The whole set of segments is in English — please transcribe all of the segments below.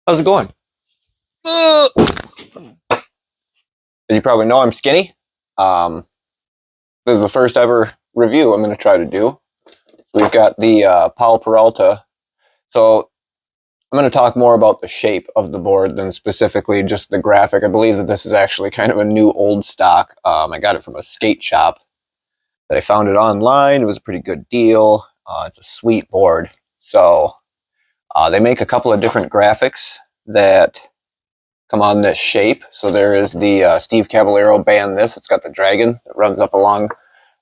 How's it going? As you probably know, I'm skinny. This is the first ever review I'm going to try to do. We've got the Powell Peralta. So I'm going to talk more about the shape of the board than specifically just the graphic. I believe that this is actually kind of a new old stock. I got it from a skate shop that I found it online. It was a pretty good deal. It's a sweet board. So they make a couple of different graphics that come on this shape. So there is the Steve Caballero band this. It's got the dragon that runs up along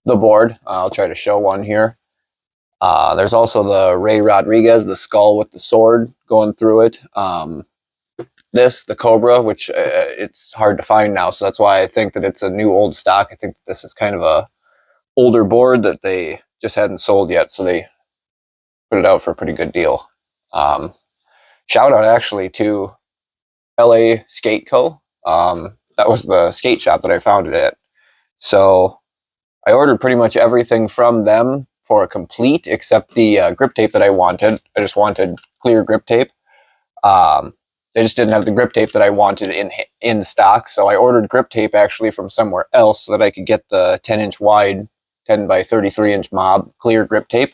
the board. I'll try to show one here. There's also the Ray Rodriguez, the skull with the sword going through it. The Cobra, which it's hard to find now, so that's why I think that it's a new old stock. I think this is kind of a older board that they just hadn't sold yet, so they put it out for a pretty good deal. Shout out actually to LA Skate Co. That was the skate shop that I found it at. So I ordered pretty much everything from them for a complete, except the grip tape that I wanted. I just wanted clear grip tape. They just didn't have the grip tape that I wanted in stock, so I ordered grip tape actually from somewhere else so that I could get the 10-inch wide, 10 by 33-inch mob clear grip tape.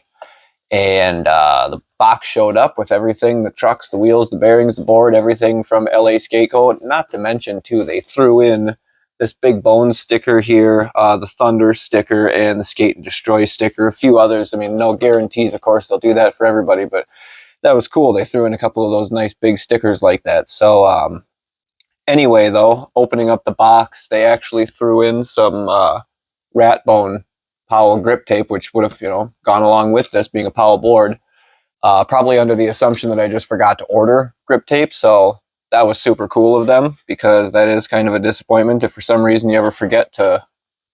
And the box showed up with everything, the trucks, the wheels, the bearings, the board, everything from LA Skate Co. Not to mention, too, they threw in this Big Bones sticker here, the Thunder sticker, and the Skate and Destroy sticker, a few others. I mean, no guarantees, of course, they'll do that for everybody, but that was cool. They threw in a couple of those nice big stickers like that. So anyway, though, opening up the box, they actually threw in some rat bone Powell grip tape, which would have, gone along with this being a Powell board, probably under the assumption that I just forgot to order grip tape. So that was super cool of them, because that is kind of a disappointment if for some reason you ever forget to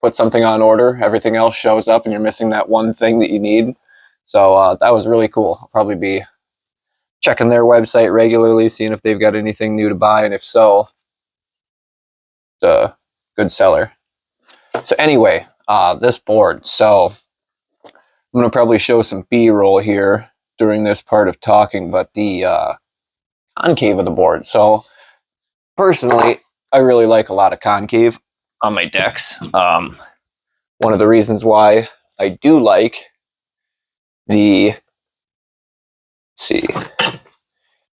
put something on order, everything else shows up and you're missing that one thing that you need. So that was really cool. I'll probably be checking their website regularly, seeing if they've got anything new to buy, and if so, it's a good seller. So anyway, this board. So I'm going to probably show some B-roll here during this part of talking, but the concave of the board. So personally, I really like a lot of concave on my decks. One of the reasons why I do like the,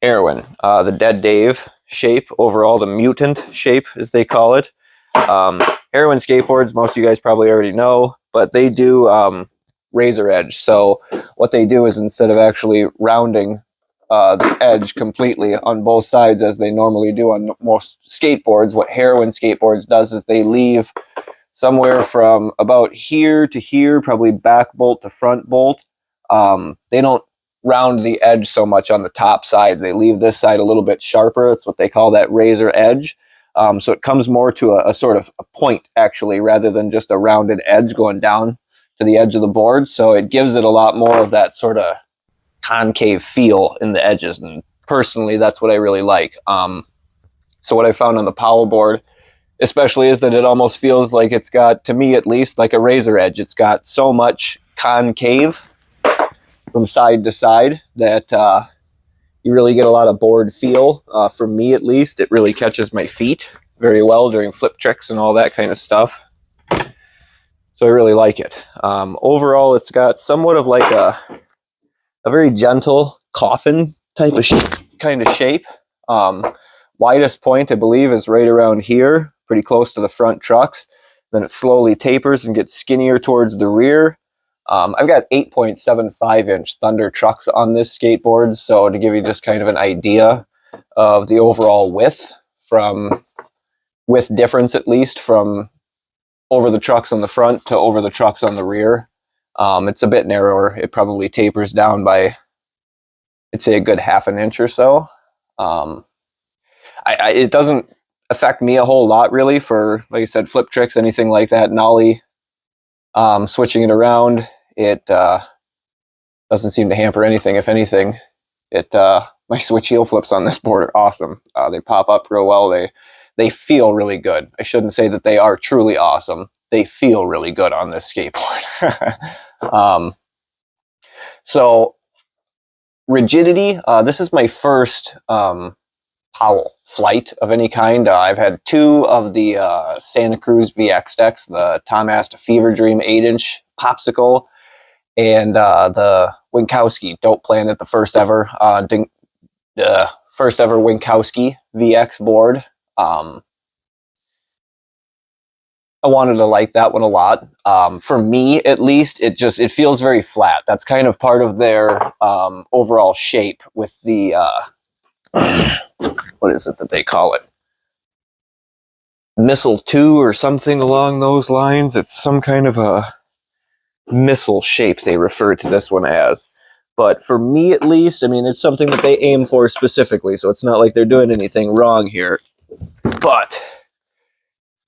Erwin, the Dead Dave shape, overall the mutant shape as they call it. Erwin skateboards, most of you guys probably already know, but they do razor edge. So what they do is, instead of actually rounding the edge completely on both sides as they normally do on most skateboards, what Erwin skateboards does is they leave somewhere from about here to here, probably back bolt to front bolt. They don't round the edge so much on the top side. They leave this side a little bit sharper. That's what they call that razor edge. So it comes more to a sort of a point, actually, rather than just a rounded edge going down to the edge of the board. So it gives it a lot more of that sort of concave feel in the edges. And personally, that's what I really like. So what I found on the Powell board, especially, is that it almost feels like it's got, to me at least, like a razor edge. It's got so much concave from side to side that you really get a lot of board feel. For me, at least, it really catches my feet very well during flip tricks and all that kind of stuff. So I really like it. Overall, it's got somewhat of like a very gentle coffin type of shape. Widest point, I believe, is right around here, pretty close to the front trucks. Then it slowly tapers and gets skinnier towards the rear. I've got 8.75-inch Thunder trucks on this skateboard, so to give you just kind of an idea of the overall width difference, at least, from over the trucks on the front to over the trucks on the rear. It's a bit narrower. It probably tapers down by, I'd say, a good half an inch or so. It doesn't affect me a whole lot, really, for, like I said, flip tricks, anything like that, nollie, switching it around. It doesn't seem to hamper anything. If anything, my switch heel flips on this board are awesome. They pop up real well. They feel really good. I shouldn't say that they are truly awesome. They feel really good on this skateboard. So rigidity, this is my first Powell Flight of any kind. I've had two of the Santa Cruz VX decks, the Tom Asta Fever Dream 8-inch popsicle, and the Winkowski Dope Planet, the first ever Winkowski VX board. I wanted to like that one a lot. For me, at least, it feels very flat. That's kind of part of their overall shape with the what is it that they call it? Missile 2 or something along those lines. It's some kind of a missile shape they refer to this one as. But for me, at least, I mean, it's something that they aim for specifically, so it's not like they're doing anything wrong here. But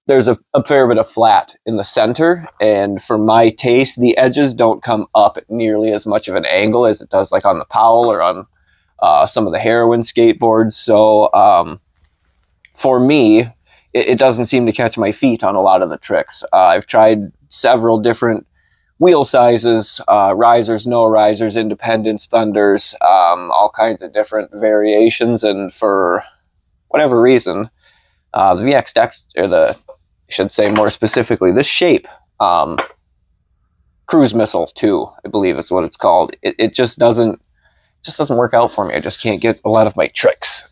there's a fair bit of flat in the center, and for my taste, the edges don't come up at nearly as much of an angle as it does like on the Powell or on some of the Heroin skateboards. So for me, it doesn't seem to catch my feet on a lot of the tricks. I've tried several different wheel sizes, risers, no risers, independents, thunders, all kinds of different variations, and for whatever reason, the VX deck, or I should say more specifically, this shape, Cruise Missile 2, I believe is what it's called. It just doesn't work out for me. I just can't get a lot of my tricks.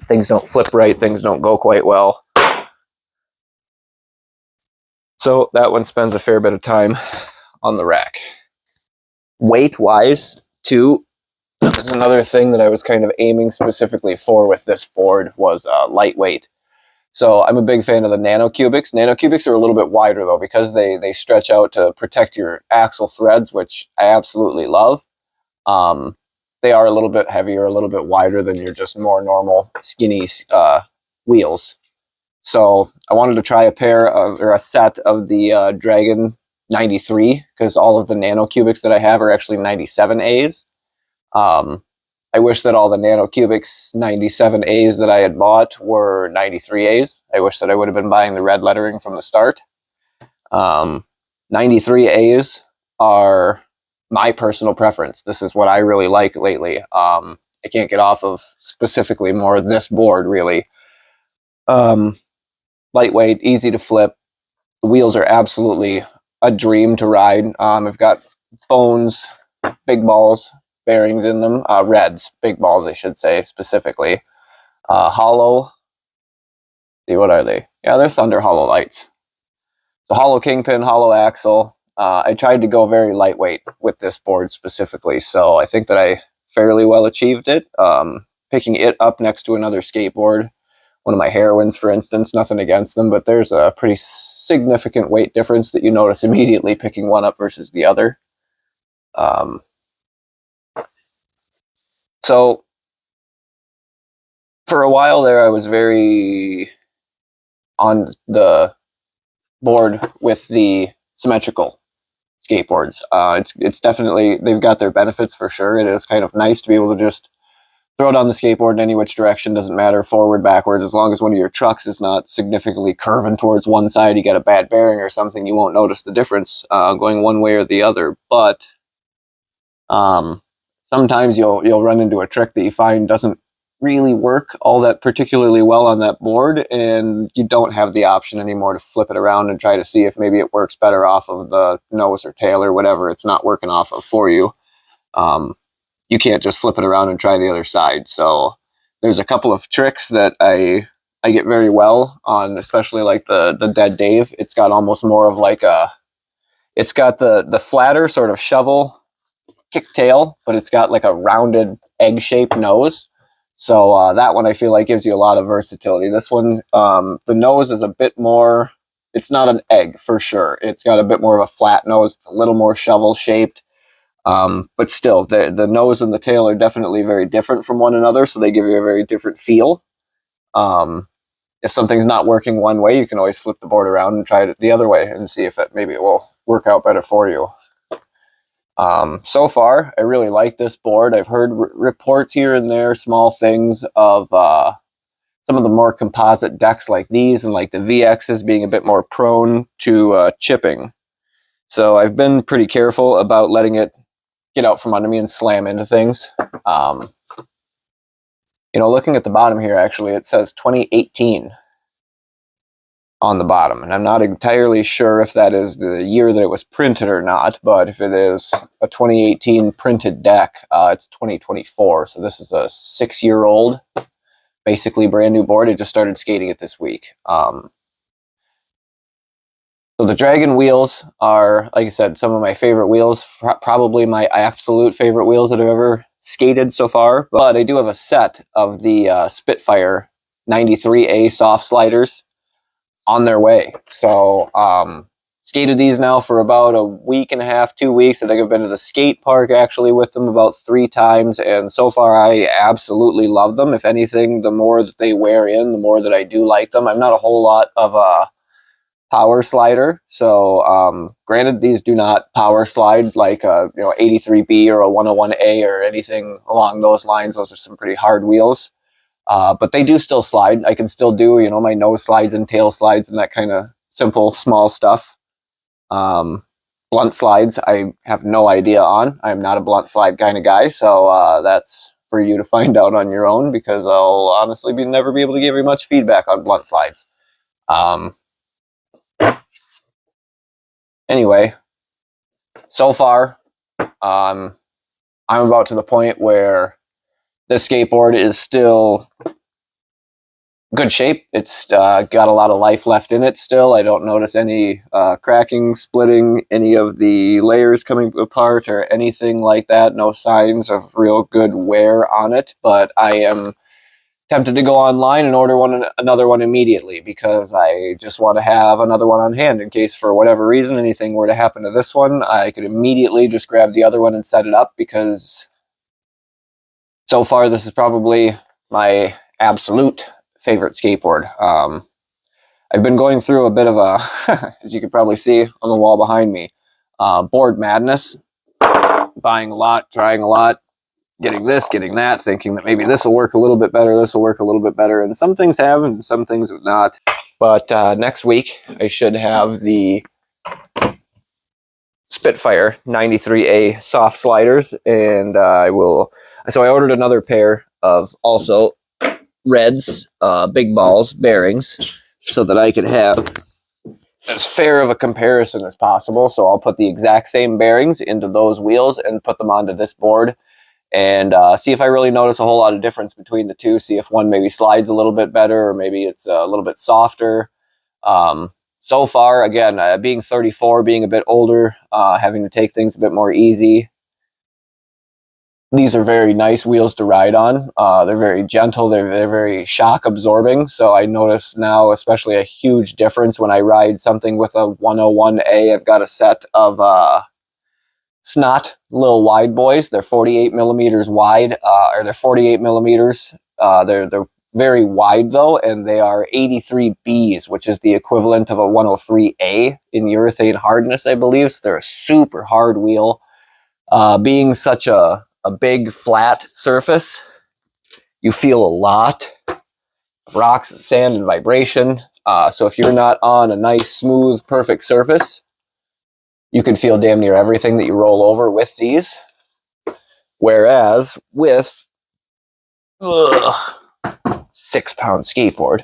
Things don't flip right. Things don't go quite well. So that one spends a fair bit of time on the rack. Weight-wise, too, this is another thing that I was kind of aiming specifically for with this board was lightweight. So I'm a big fan of the nanocubics. Nanocubics are a little bit wider, though, because they stretch out to protect your axle threads, which I absolutely love. They are a little bit heavier, a little bit wider than your just more normal skinny wheels. So I wanted to try a set of the Dragon 93, because all of the nanocubics that I have are actually 97As. I wish that all the nanocubics 97As that I had bought were 93As. I wish that I would have been buying the red lettering from the start. 93As are my personal preference. This is what I really like lately. I can't get off of specifically more of this board, really. Lightweight, easy to flip. The wheels are absolutely a dream to ride. I've got bones, big balls, bearings in them. Reds, big balls, I should say, specifically. Hollow. See, what are they? Yeah, they're Thunder Hollow lights. So hollow kingpin, hollow axle. I tried to go very lightweight with this board specifically, so I think that I fairly well achieved it. Picking it up next to another skateboard, one of my Heroines, for instance, nothing against them, but there's a pretty significant weight difference that you notice immediately picking one up versus the other. So for a while there, I was very on the board with the symmetrical skateboards. It's definitely, they've got their benefits for sure. It is kind of nice to be able to just throw it on the skateboard in any which direction, doesn't matter, forward, backwards, as long as one of your trucks is not significantly curving towards one side, you get a bad bearing or something, you won't notice the difference going one way or the other. But sometimes you'll run into a trick that you find doesn't really work all that particularly well on that board, and you don't have the option anymore to flip it around and try to see if maybe it works better off of the nose or tail or whatever it's not working off of for you. You can't just flip it around and try the other side. So there's a couple of tricks that I get very well on, especially like the Dead Dave. It's got almost more of like it's got the flatter sort of shovel kick tail, but it's got like a rounded egg-shaped nose. So that one I feel like gives you a lot of versatility. This one, the nose is a bit more, it's not an egg for sure. It's got a bit more of a flat nose. It's a little more shovel-shaped. But still, the nose and the tail are definitely very different from one another, so they give you a very different feel. If something's not working one way, you can always flip the board around and try it the other way and see if maybe it will work out better for you. So far, I really like this board. I've heard reports here and there, small things of some of the more composite decks like these and like the VXs being a bit more prone to chipping. So I've been pretty careful about letting it get out from under me and slam into things. You know, looking at the bottom here, actually, it says 2018 on the bottom, and I'm not entirely sure if that is the year that it was printed or not, but if it is a 2018 printed deck, it's 2024, so this is a 6-year-old, basically brand new board. I just started skating it this week. So the Dragon wheels are, like I said, some of my favorite wheels, probably my absolute favorite wheels that I've ever skated so far, but I do have a set of the Spitfire 93A soft sliders on their way. So skated these now for about a week and a half, 2 weeks. I think I've been to the skate park actually with them about 3 times, and so far I absolutely love them. If anything, the more that they wear in, the more that I do like them. I'm not a whole lot of a power slider, so granted, these do not power slide like a 83B or a 101A or anything along those lines. Those are some pretty hard wheels, but they do still slide. I can still do my nose slides and tail slides and that kind of simple small stuff. Blunt slides I have no idea on. I'm not a blunt slide kind of guy, so that's for you to find out on your own, because I'll honestly never be able to give you much feedback on blunt slides. Anyway, so far, I'm about to the point where this skateboard is still good shape. It's got a lot of life left in it still. I don't notice any cracking, splitting, any of the layers coming apart or anything like that. No signs of real good wear on it, but I am tempted to go online and order another one immediately, because I just want to have another one on hand in case for whatever reason anything were to happen to this one. I could immediately just grab the other one and set it up, because so far this is probably my absolute favorite skateboard. I've been going through a bit of a, as you can probably see on the wall behind me, board madness, buying a lot, trying a lot, getting this, getting that, thinking that maybe this will work a little bit better, this will work a little bit better, and some things have and some things have not. But next week I should have the Spitfire 93A soft sliders, and I ordered another pair of also reds, big balls bearings, so that I could have as fair of a comparison as possible. So I'll put the exact same bearings into those wheels and put them onto this board, and see if I really notice a whole lot of difference between the two, see if one maybe slides a little bit better or maybe it's a little bit softer. So far, again, being 34, being a bit older, having to take things a bit more easy, these are very nice wheels to ride on. They're very gentle, they're very shock absorbing, so I notice now especially a huge difference when I ride something with a 101A. I've got a set of Snot little wide boys. They're 48 millimeters wide, or they're 48 millimeters. They're very wide though, and they are 83Bs, which is the equivalent of a 103A in urethane hardness, I believe. So they're a super hard wheel. Being such a big flat surface, you feel a lot of rocks and sand and vibration. So if you're not on a nice, smooth, perfect surface, you can feel damn near everything that you roll over with these. Whereas with 6-pound skateboard,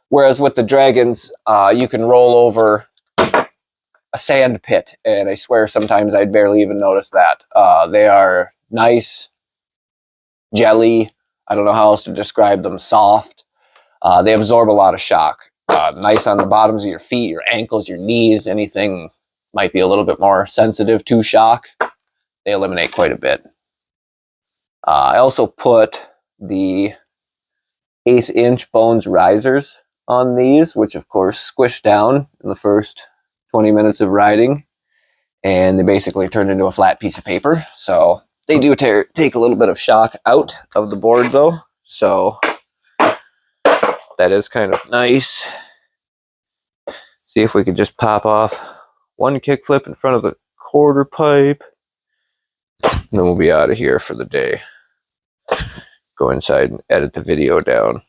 whereas with the Dragons, you can roll over a sand pit, and I swear sometimes I'd barely even notice that. They are nice, jelly, I don't know how else to describe them, soft. They absorb a lot of shock. Nice on the bottoms of your feet, your ankles, your knees, anything might be a little bit more sensitive to shock. They eliminate quite a bit. I also put the 1/8-inch Bones risers on these, which of course squish down in the first 20 minutes of riding, and they basically turn into a flat piece of paper. So they do take a little bit of shock out of the board though, so that is kind of nice. See if we could just pop off one kickflip in front of the quarter pipe, and then we'll be out of here for the day. Go inside and edit the video down,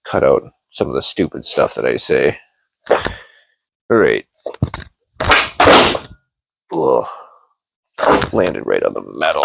cut out some of the stupid stuff that I say. All right. Ugh. Landed right on the metal.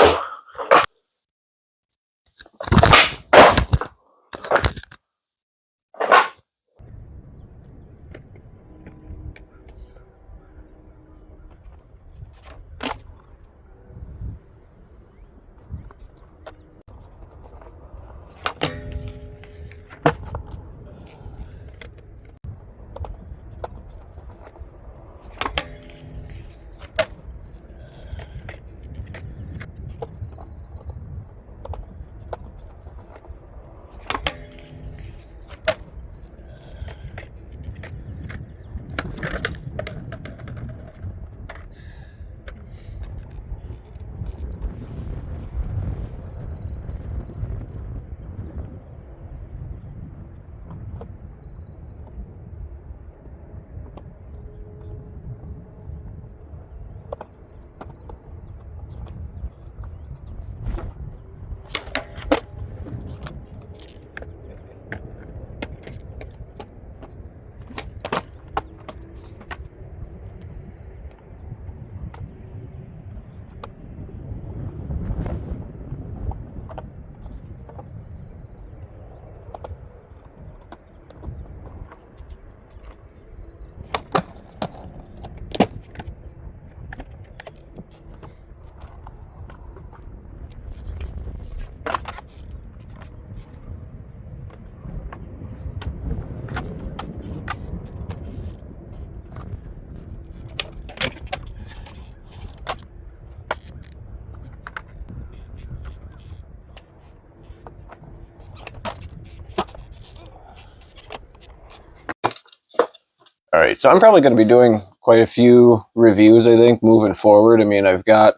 All right, so I'm probably going to be doing quite a few reviews, I think, moving forward. I mean, I've got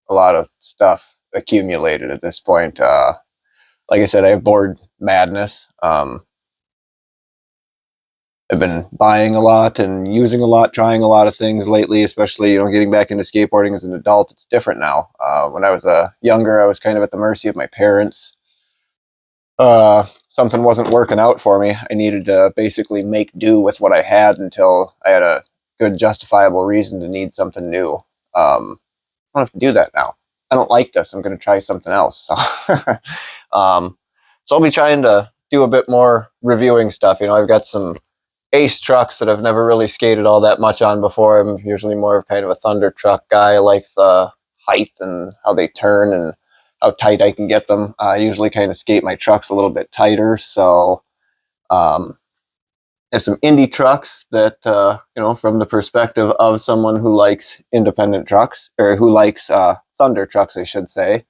a lot of stuff accumulated at this point. Like I said, I have board madness. I've been buying a lot and using a lot, trying a lot of things lately, especially, getting back into skateboarding as an adult. It's different now. When I was younger, I was kind of at the mercy of my parents. Something wasn't working out for me. I needed to basically make do with what I had until I had a good justifiable reason to need something new. I don't have to do that now. I don't like this. I'm going to try something else. So I'll be trying to do a bit more reviewing stuff. I've got some ace trucks that I've never really skated all that much on before. I'm usually more of kind of a thunder truck guy. I like the height and how they turn and how tight I can get them. I usually kind of skate my trucks a little bit tighter. So there's some indie trucks that, from the perspective of someone who likes independent trucks, or who likes thunder trucks, I should say.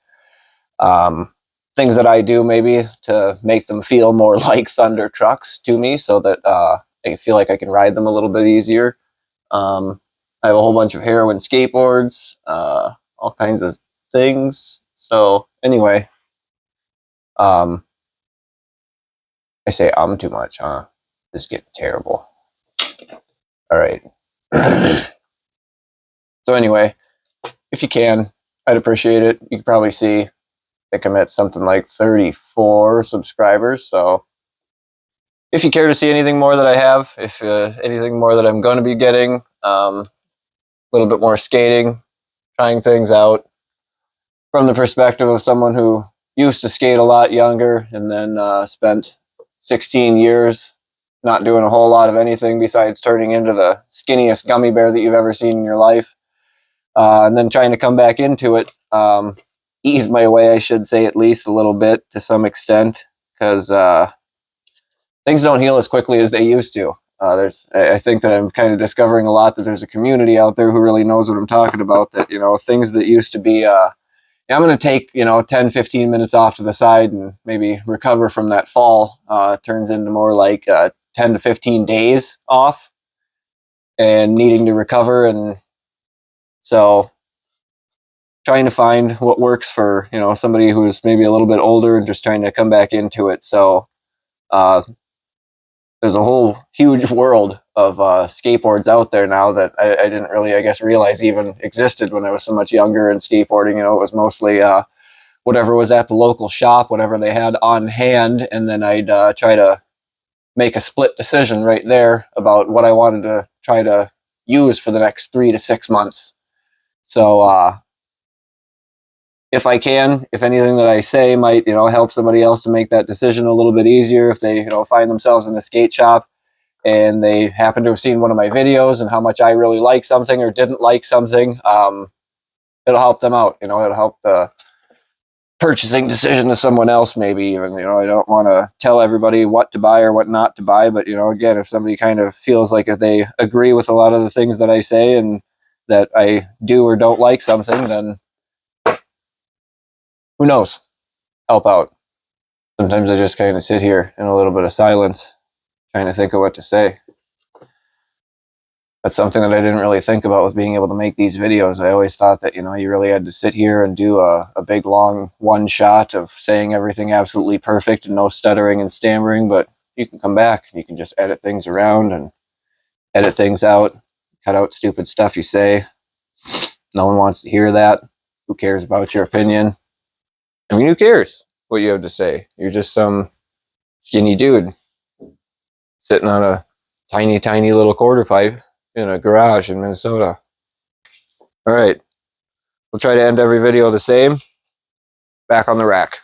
Things that I do maybe to make them feel more like thunder trucks to me, so that I feel like I can ride them a little bit easier. I have a whole bunch of heroin skateboards, all kinds of things. So anyway, I say too much, huh? This is getting terrible. All right. So anyway, if you can, I'd appreciate it. You can probably see, I think I'm at something like 34 subscribers. So if you care to see anything more that I have, if anything more that I'm going to be getting, a little bit more skating, trying things out from the perspective of someone who used to skate a lot younger and then spent 16 years not doing a whole lot of anything besides turning into the skinniest gummy bear that you've ever seen in your life. And then trying to come back into it, ease my way, I should say, at least a little bit to some extent, because things don't heal as quickly as they used to. I think that I'm kind of discovering a lot that there's a community out there who really knows what I'm talking about, that, things that used to be, I'm going to take, 10, 15 minutes off to the side and maybe recover from that fall, turns into more like 10 to 15 days off and needing to recover. And so trying to find what works for, somebody who's maybe a little bit older and just trying to come back into it. So there's a whole huge world of skateboards out there now that I didn't really, I guess, realize even existed when I was so much younger and skateboarding. It was mostly whatever was at the local shop, whatever they had on hand, and then I'd try to make a split decision right there about what I wanted to try to use for the next 3 to 6 months. So if I can, if anything that I say might, help somebody else to make that decision a little bit easier, if they, find themselves in a skate shop and they happen to have seen one of my videos and how much I really like something or didn't like something, it'll help them out. It'll help the purchasing decision to someone else, maybe even. I don't want to tell everybody what to buy or what not to buy, but again, if somebody kind of feels like if they agree with a lot of the things that I say and that I do or don't like something, then who knows? Help out. Sometimes I just kind of sit here in a little bit of silence, trying to think of what to say. That's something that I didn't really think about with being able to make these videos. I always thought that, you really had to sit here and do a big, long one shot of saying everything absolutely perfect and no stuttering and stammering, but you can come back and you can just edit things around and edit things out, cut out stupid stuff you say. No one wants to hear that. Who cares about your opinion? I mean, who cares what you have to say? You're just some skinny dude sitting on a tiny, tiny little quarter pipe in a garage in Minnesota. All right. We'll try to end every video the same. Back on the rack.